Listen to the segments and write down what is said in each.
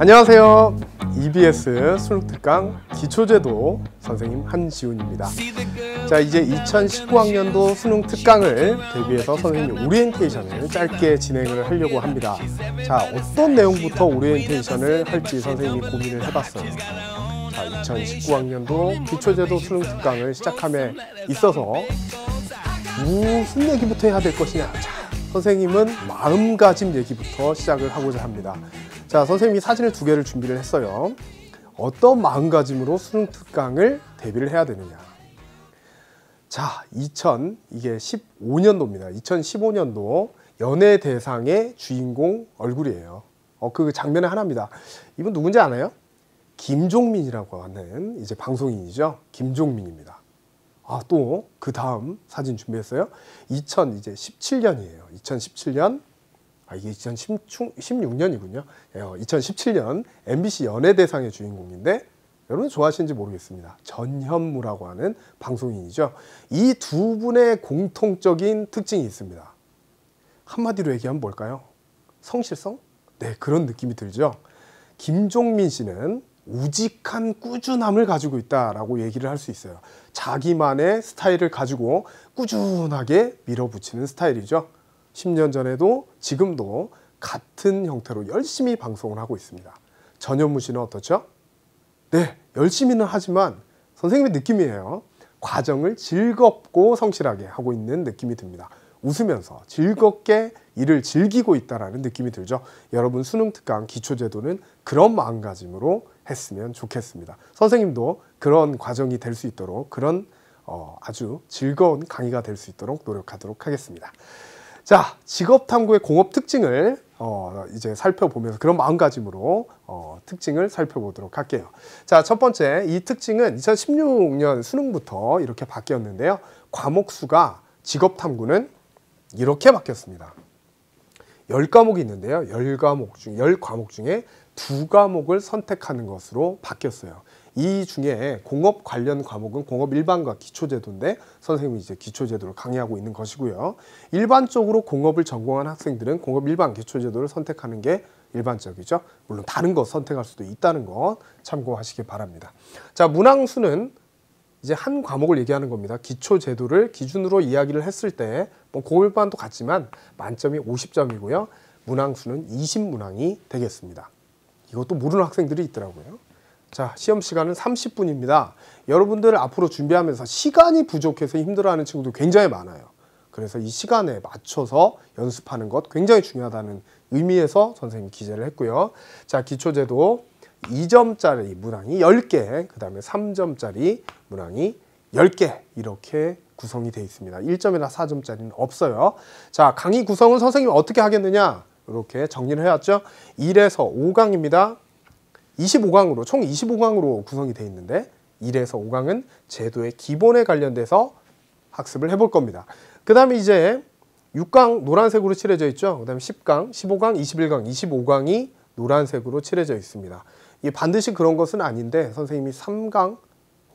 안녕하세요. EBS 수능특강 기초제도 선생님 한지훈입니다. 자, 이제 2019학년도 수능특강을 대비해서 선생님 오리엔테이션을 짧게 진행을 하려고 합니다. 자, 어떤 내용부터 오리엔테이션을 할지 선생님이 고민을 해봤어요. 자, 2019학년도 기초제도 수능특강을 시작함에 있어서 무슨 얘기부터 해야 될 것이냐. 자, 선생님은 마음가짐 얘기부터 시작을 하고자 합니다. 자, 선생님이 사진을 두 개를 준비를 했어요. 어떤 마음가짐으로 수능특강을 대비를 해야 되느냐. 자, 이게 15년도입니다. 2015년도 연예대상의 주인공 얼굴이에요. 그 장면의 하나입니다. 이분 누군지 아나요? 김종민이라고 하는 이제 방송인이죠. 김종민입니다. 또 그 다음 사진 준비했어요. 2017년이에요. 2017년. 이게 2016년이군요. 2017년 MBC 연예대상의 주인공인데 여러분 좋아하시는지 모르겠습니다. 전현무라고 하는 방송인이죠. 이 두 분의 공통적인 특징이 있습니다. 한마디로 얘기하면 뭘까요? 성실성? 네, 그런 느낌이 들죠. 김종민 씨는 우직한 꾸준함을 가지고 있다라고 얘기를 할 수 있어요. 자기만의 스타일을 가지고 꾸준하게 밀어붙이는 스타일이죠. 10년 전에도 지금도 같은 형태로 열심히 방송을 하고 있습니다. 전현무 씨는 어떻죠? 네, 열심히는 하지만 선생님의 느낌이에요. 과정을 즐겁고 성실하게 하고 있는 느낌이 듭니다. 웃으면서 즐겁게 일을 즐기고 있다는 느낌이 들죠. 여러분 수능특강 기초제도는 그런 마음가짐으로 했으면 좋겠습니다. 선생님도 그런 과정이 될 수 있도록 그런 아주 즐거운 강의가 될 수 있도록 노력하도록 하겠습니다. 자, 직업탐구의 공업 특징을 이제 살펴보면서 그런 마음가짐으로 특징을 살펴보도록 할게요. 자, 첫 번째, 이 특징은 2016년 수능부터 이렇게 바뀌었는데요. 과목 수가 직업탐구는 이렇게 바뀌었습니다. 10과목이 있는데요. 10과목 중에 2과목을 선택하는 것으로 바뀌었어요. 이 중에 공업 관련 과목은 공업 일반과 기초제도인데 선생님이 이제 기초제도를 강의하고 있는 것이고요. 일반적으로 공업을 전공한 학생들은 공업 일반 기초제도를 선택하는 게 일반적이죠. 물론 다른 거 선택할 수도 있다는 거 참고하시기 바랍니다. 자, 문항수는 이제 한 과목을 얘기하는 겁니다. 기초제도를 기준으로 이야기를 했을 때 공업 일반도 같지만 만점이 50점이고요. 문항수는 20문항이 되겠습니다. 이것도 모르는 학생들이 있더라고요. 자, 시험 시간은 30분입니다. 여러분들 앞으로 준비하면서 시간이 부족해서 힘들어하는 친구도 굉장히 많아요. 그래서 이 시간에 맞춰서 연습하는 것 굉장히 중요하다는 의미에서 선생님이 기재를 했고요. 자, 기초제도 2점짜리 문항이 10개, 그 다음에 3점짜리 문항이 10개 이렇게 구성이 되어 있습니다. 1점이나 4점짜리는 없어요. 자, 강의 구성은 선생님이 어떻게 하겠느냐? 이렇게 정리를 해왔죠. 1에서 5강입니다. 25강으로 총 25강으로 구성이 되어 있는데 1에서 5강은 제도의 기본에 관련돼서 학습을 해볼 겁니다. 그 다음에 이제 6강 노란색으로 칠해져 있죠. 그 다음에 10강, 15강, 21강, 25강이 노란색으로 칠해져 있습니다. 이게 반드시 그런 것은 아닌데 선생님이 3강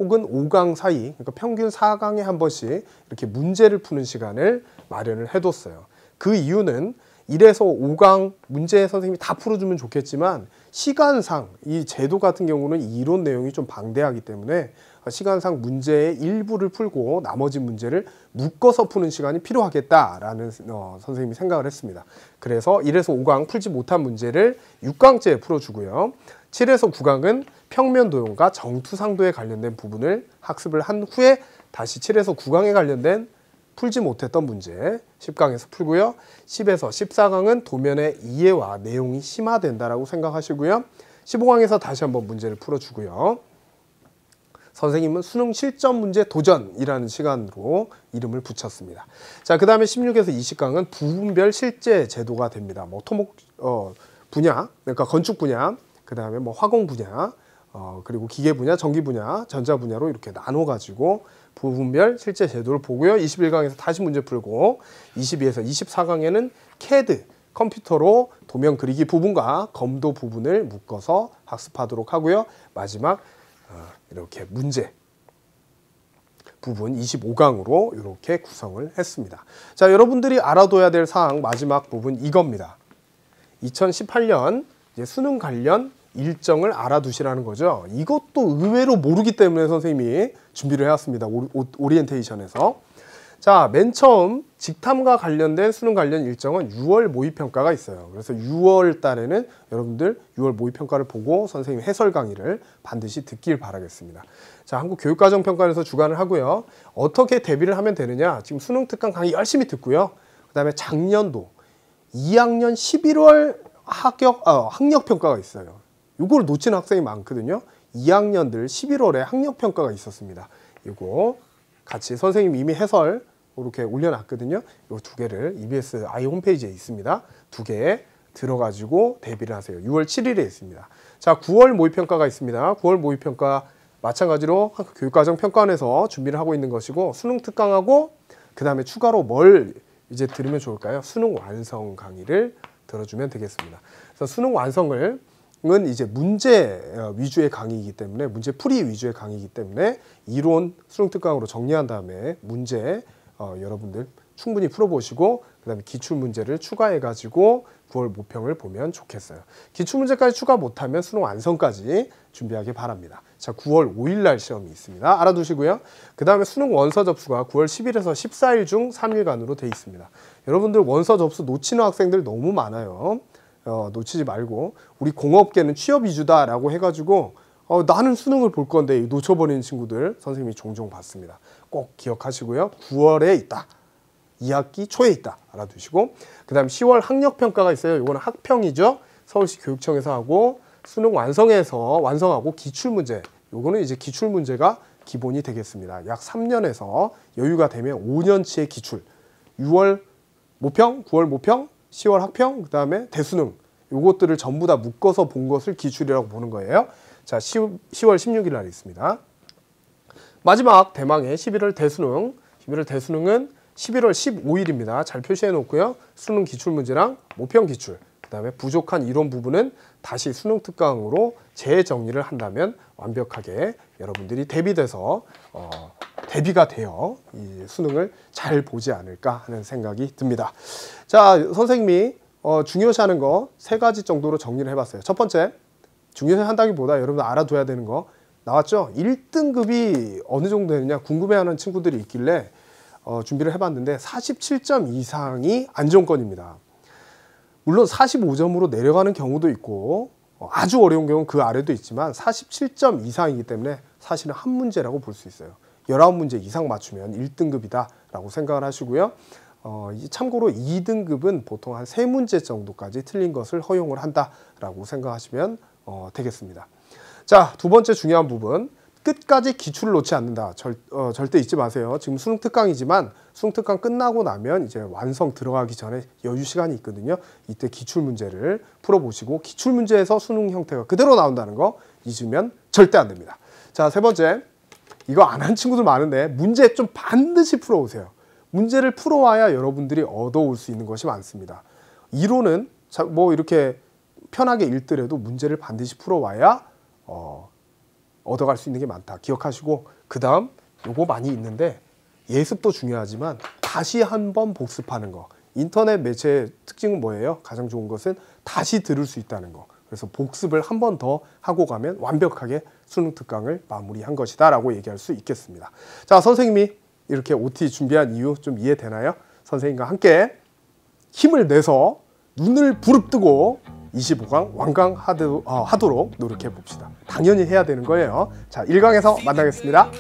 혹은 5강 사이, 그러니까 평균 4강에 한 번씩 이렇게 문제를 푸는 시간을 마련을 해뒀어요. 그 이유는 1에서 5강 문제 선생님이 다 풀어주면 좋겠지만 시간상 이 제도 같은 경우는 이론 내용이 좀 방대하기 때문에 시간상 문제의 일부를 풀고 나머지 문제를 묶어서 푸는 시간이 필요하겠다라는 선생님이 생각을 했습니다. 그래서 1에서 5강 풀지 못한 문제를 6강째에 풀어주고요. 7에서 9강은 평면도형과 정투상도에 관련된 부분을 학습을 한 후에 다시 7에서 9강에 관련된 풀지 못했던 문제 10강에서 풀고요. 10에서 14강은 도면의 이해와 내용이 심화된다라고 생각하시고요. 15강에서 다시 한번 문제를 풀어주고요. 선생님은 수능 실전 문제 도전이라는 시간으로 이름을 붙였습니다. 자, 그 다음에 16에서 20강은 부분별 실제 제도가 됩니다. 뭐 토목 분야, 그러니까 건축 분야, 그 다음에 뭐 화공 분야, 그리고 기계 분야, 전기 분야, 전자 분야로 이렇게 나눠가지고 부분별 실제 제도를 보고요. 21강에서 다시 문제 풀고 22에서 24강에는 CAD, 컴퓨터로 도면 그리기 부분과 검도 부분을 묶어서 학습하도록 하고요. 마지막 이렇게 문제 부분 25강으로 이렇게 구성을 했습니다. 자, 여러분들이 알아둬야 될 사항 마지막 부분 이겁니다. 2018년 이제 수능 관련 일정을 알아두시라는 거죠. 이것도 의외로 모르기 때문에 선생님이 준비를 해왔습니다. 오리엔테이션에서. 자, 맨 처음 직탐과 관련된 수능 관련 일정은 6월 모의평가가 있어요. 그래서 6월 달에는 여러분들 6월 모의평가를 보고 선생님 해설 강의를 반드시 듣길 바라겠습니다. 자, 한국교육과정평가원에서 주관을 하고요. 어떻게 대비를 하면 되느냐. 지금 수능 특강 강의 열심히 듣고요. 그 다음에 작년도 2학년 11월 학력평가가 있어요. 이걸 놓치는 학생이 많거든요. 2학년들 11월에 학력평가가 있었습니다. 이거 같이 선생님 이미 해설 이렇게 올려놨거든요. 이 두 개를 EBS 아이 홈페이지에 있습니다. 두 개 들어가지고 대비를 하세요. 6월 7일에 있습니다. 자, 9월 모의평가가 있습니다. 9월 모의평가 마찬가지로 교육과정평가원에서 준비를 하고 있는 것이고 수능 특강하고 그 다음에 추가로 뭘 이제 들으면 좋을까요? 수능 완성 강의를 들어주면 되겠습니다. 그래서 수능 완성은 이제 문제 위주의 강의이기 때문에 문제 풀이 위주의 강의이기 때문에 이론 수능 특강으로 정리한 다음에 문제 여러분들 충분히 풀어보시고 그 다음에 기출문제를 추가해가지고 9월 모평을 보면 좋겠어요. 기출문제까지 추가 못하면 수능 완성까지 준비하기 바랍니다. 자, 9월 5일 날 시험이 있습니다. 알아두시고요. 그 다음에 수능 원서 접수가 9월 10일에서 14일 중 3일간으로 돼 있습니다. 여러분들 원서 접수 놓치는 학생들 너무 많아요. 놓치지 말고 우리 공업계는 취업 위주다라고 해가지고 나는 수능을 볼 건데 놓쳐버리는 친구들 선생님이 종종 봤습니다. 꼭 기억하시고요. 9월에 있다. 2학기 초에 있다. 알아두시고 그 다음 10월 학력평가가 있어요. 이거는 학평이죠. 서울시 교육청에서 하고 수능 완성하고 기출문제 요거는 이제 기출문제가 기본이 되겠습니다. 약 3년에서 여유가 되면 5년치의 기출 6월 모평, 9월 모평, 10월 학평, 그 다음에 대수능 요것들을 전부 다 묶어서 본 것을 기출이라고 보는 거예요. 자, 10월 16일 날 있습니다. 마지막 대망의 11월 대수능 11월 대수능은 11월 15일입니다. 잘 표시해 놓고요. 수능 기출문제랑 모평 기출 그 다음에 부족한 이론 부분은 다시 수능 특강으로 재정리를 한다면 완벽하게 여러분들이 대비돼서 대비가 되어 이 수능을 잘 보지 않을까 하는 생각이 듭니다. 자, 선생님이 중요시하는 거 3가지 정도로 정리를 해봤어요. 첫 번째, 중요시한다기보다 여러분 알아둬야 되는 거 나왔죠? 1등급이 어느 정도 되느냐 궁금해하는 친구들이 있길래 준비를 해봤는데 47점 이상이 안정권입니다. 물론 45점으로 내려가는 경우도 있고 아주 어려운 경우는 그 아래도 있지만 47점 이상이기 때문에 사실은 한 문제라고 볼 수 있어요. 19문제 이상 맞추면 1등급이다 라고 생각을 하시고요. 참고로 2등급은 보통 한 3문제 정도까지 틀린 것을 허용을 한다라고 생각하시면 되겠습니다. 자, 두 번째 중요한 부분. 끝까지 기출을 놓지 않는다. 절대 잊지 마세요. 지금 수능 특강이지만 수능 특강 끝나고 나면 이제 완성 들어가기 전에 여유 시간이 있거든요. 이때 기출 문제를 풀어보시고 기출 문제에서 수능 형태가 그대로 나온다는 거 잊으면 절대 안 됩니다. 자, 세 번째. 이거 안 한 친구들 많은데 문제 좀 반드시 풀어오세요. 문제를 풀어와야 여러분들이 얻어올 수 있는 것이 많습니다. 이론은 뭐 이렇게 편하게 읽더라도 문제를 반드시 풀어와야 얻어갈 수 있는 게 많다. 기억하시고 그 다음 요거 많이 있는데 예습도 중요하지만 다시 한번 복습하는 거. 인터넷 매체의 특징은 뭐예요? 가장 좋은 것은 다시 들을 수 있다는 거. 그래서 복습을 한 번 더 하고 가면 완벽하게 수능 특강을 마무리한 것이다 라고 얘기할 수 있겠습니다. 자, 선생님이 이렇게 OT 준비한 이유 좀 이해되나요? 선생님과 함께 힘을 내서 눈을 부릅뜨고 25강 완강하도록 노력해 봅시다. 당연히 해야 되는 거예요. 자, 1강에서 만나겠습니다.